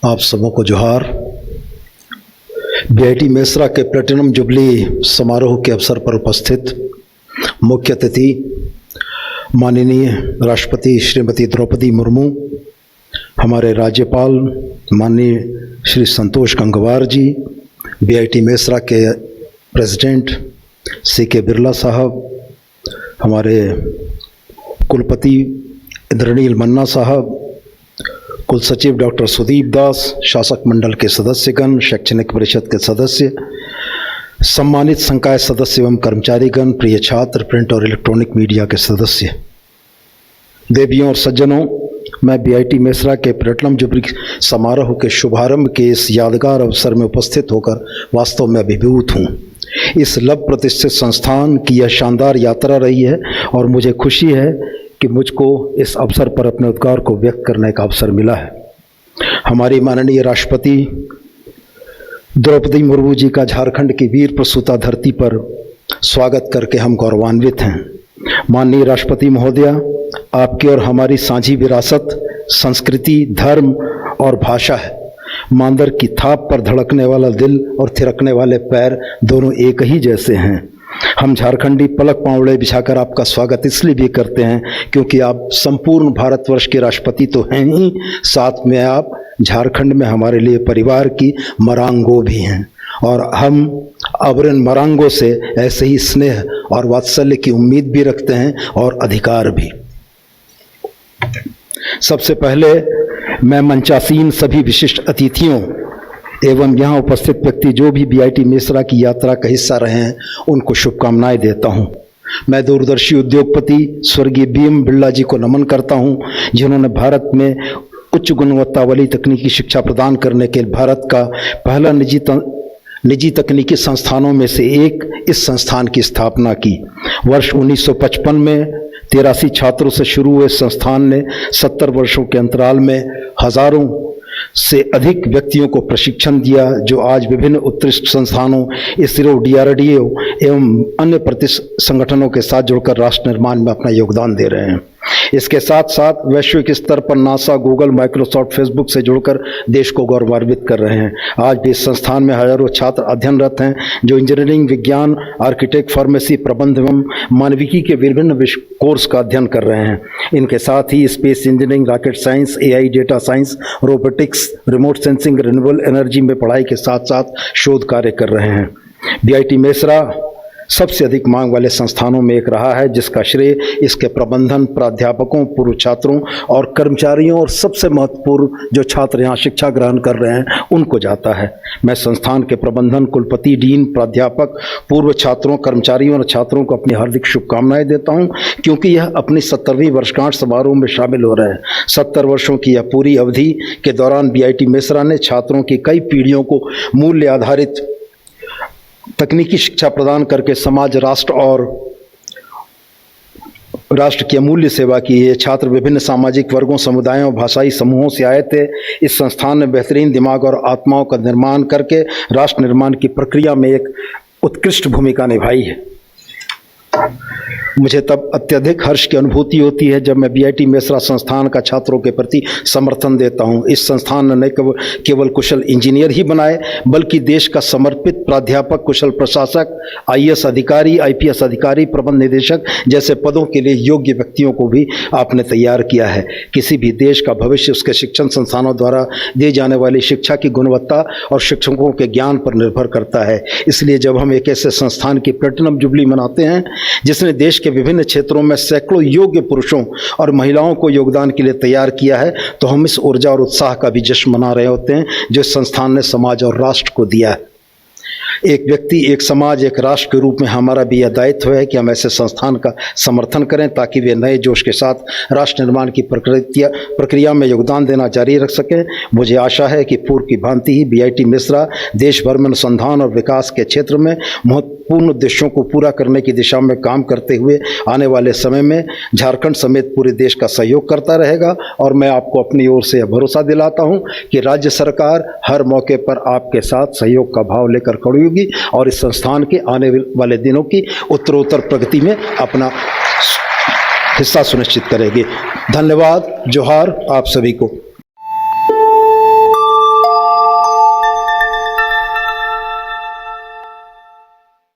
आप सबों को जोहार। बीआईटी मेसरा के प्लेटिनम जुबली समारोह के अवसर पर उपस्थित मुख्य अतिथि माननीय राष्ट्रपति श्रीमती द्रौपदी मुर्मू, हमारे राज्यपाल माननीय श्री संतोष गंगवार जी, बीआईटी मेसरा के प्रेसिडेंट सीके बिरला साहब, हमारे कुलपति इंद्रनील मन्ना साहब, कुल सचिव डॉक्टर सुदीप दास, शासक मंडल के सदस्यगण, शैक्षणिक परिषद के सदस्य, सम्मानित संकाय सदस्य एवं कर्मचारीगण, प्रिय छात्र, प्रिंट और इलेक्ट्रॉनिक मीडिया के सदस्य, देवियों और सज्जनों, मैं बीआईटी मेसरा के प्लेटिनम जुबली समारोह के शुभारंभ के इस यादगार अवसर में उपस्थित होकर वास्तव में अभिभूत हूँ। इस लव प्रतिष्ठित संस्थान की यह शानदार यात्रा रही है और मुझे खुशी है कि मुझको इस अवसर पर अपने उद्गार को व्यक्त करने का अवसर मिला है। हमारी माननीय राष्ट्रपति द्रौपदी मुर्मू जी का झारखंड की वीर प्रसूता धरती पर स्वागत करके हम गौरवान्वित हैं। माननीय राष्ट्रपति महोदया, आपकी और हमारी साझी विरासत, संस्कृति, धर्म और भाषा है। मांदर की थाप पर धड़कने वाला दिल और थिरकने वाले पैर दोनों एक ही जैसे हैं। हम झारखंडी पलक पांवड़े बिछाकर आपका स्वागत इसलिए भी करते हैं क्योंकि आप संपूर्ण भारतवर्ष के राष्ट्रपति तो हैं ही, साथ में आप झारखंड में हमारे लिए परिवार की मरांगो भी हैं और हम अब इन मरांगों से ऐसे ही स्नेह और वात्सल्य की उम्मीद भी रखते हैं और अधिकार भी। सबसे पहले मैं मंचासीन सभी विशिष्ट अतिथियों एवं यहाँ उपस्थित व्यक्ति जो भी बीआईटी मेसरा की यात्रा का हिस्सा रहे हैं उनको शुभकामनाएं देता हूँ। मैं दूरदर्शी उद्योगपति स्वर्गीय बीएम बिरला जी को नमन करता हूँ, जिन्होंने भारत में उच्च गुणवत्ता वाली तकनीकी शिक्षा प्रदान करने के भारत का पहला निजी तकनीकी संस्थानों में से एक इस संस्थान की स्थापना की। वर्ष 1955 में 83 छात्रों से शुरू हुए संस्थान ने 70 वर्षों के अंतराल में हजारों से अधिक व्यक्तियों को प्रशिक्षण दिया, जो आज विभिन्न उत्कृष्ट संस्थानों, इसरो, डीआरडीओ एवं अन्य संगठनों के साथ जुड़कर राष्ट्र निर्माण में अपना योगदान दे रहे हैं। इसके साथ साथ वैश्विक स्तर पर नासा, गूगल, माइक्रोसॉफ्ट, फेसबुक से जुड़कर देश को गौरवान्वित कर रहे हैं। आज भी इस संस्थान में हजारों छात्र अध्ययनरत हैं, जो इंजीनियरिंग, विज्ञान, आर्किटेक्ट, फार्मेसी, प्रबंध एवं मानविकी के विभिन्न कोर्स का अध्ययन कर रहे हैं। इनके साथ ही space engineering, rocket science, AI, data science, robotics, remote sensing, renewable energy में पढ़ाई के साथ साथ शोध कार्य कर रहे हैं। बीआईटी मेसरा सबसे अधिक मांग वाले संस्थानों में एक रहा है, जिसका श्रेय इसके प्रबंधन, प्राध्यापकों, पूर्व छात्रों और कर्मचारियों और सबसे महत्वपूर्ण जो छात्र यहाँ शिक्षा ग्रहण कर रहे हैं उनको जाता है। मैं संस्थान के प्रबंधन, कुलपति, डीन, प्राध्यापक, पूर्व छात्रों, कर्मचारियों और छात्रों को अपनी हार्दिक शुभकामनाएं देता हूँ, क्योंकि यह अपनी 70वीं वर्षगांठ समारोह में शामिल हो रहे हैं। 70 वर्षों की यह पूरी अवधि के दौरान बीआईटी मेसरा ने छात्रों की कई पीढ़ियों को मूल्य आधारित तकनीकी शिक्षा प्रदान करके समाज, राष्ट्र की अमूल्य सेवा की। ये छात्र विभिन्न सामाजिक वर्गों, समुदायों, भाषाई समूहों से आए थे। इस संस्थान ने बेहतरीन दिमाग और आत्माओं का निर्माण करके राष्ट्र निर्माण की प्रक्रिया में एक उत्कृष्ट भूमिका निभाई है। मुझे तब अत्यधिक हर्ष की अनुभूति होती है जब मैं बीआईटी मेसरा संस्थान का छात्रों के प्रति समर्थन देता हूं। इस संस्थान ने न केवल कुशल इंजीनियर ही बनाए, बल्कि देश का समर्पित प्राध्यापक, कुशल प्रशासक, आईएएस अधिकारी, आईपीएस अधिकारी, प्रबंध निदेशक जैसे पदों के लिए योग्य व्यक्तियों को भी आपने तैयार किया है। किसी भी देश का भविष्य उसके शिक्षण संस्थानों द्वारा दी जाने वाली शिक्षा की गुणवत्ता और शिक्षकों के ज्ञान पर निर्भर करता है। इसलिए जब हम एक ऐसे संस्थान की प्लेटिनम जुबली मनाते हैं जिसने देश के विभिन्न क्षेत्रों में सैकड़ों योग्य पुरुषों और महिलाओं को योगदान के लिए तैयार किया है, तो हम इस ऊर्जा और उत्साह का भी जश्न मना रहे होते हैं जो इस संस्थान ने समाज और राष्ट्र को दिया है। एक व्यक्ति, एक समाज, एक राष्ट्र के रूप में हमारा भी यह दायित्व है कि हम ऐसे संस्थान का समर्थन करें ताकि वे नए जोश के साथ राष्ट्र निर्माण की प्रक्रिया में योगदान देना जारी रख सकें। मुझे आशा है कि पूर्व की भांति ही बीआईटी मेसरा देश भर में अनुसंधान और विकास के क्षेत्र में महत्वपूर्ण उद्देश्यों को पूरा करने की दिशा में काम करते हुए आने वाले समय में झारखंड समेत पूरे देश का सहयोग करता रहेगा। और मैं आपको अपनी ओर से भरोसा दिलाता हूं कि राज्य सरकार हर मौके पर आपके साथ सहयोग का भाव लेकर खड़ी होगी और इस संस्थान के आने वाले दिनों की उत्तरोत्तर प्रगति में अपना हिस्सा सुनिश्चित करेगी। धन्यवाद। जोहार आप सभी को।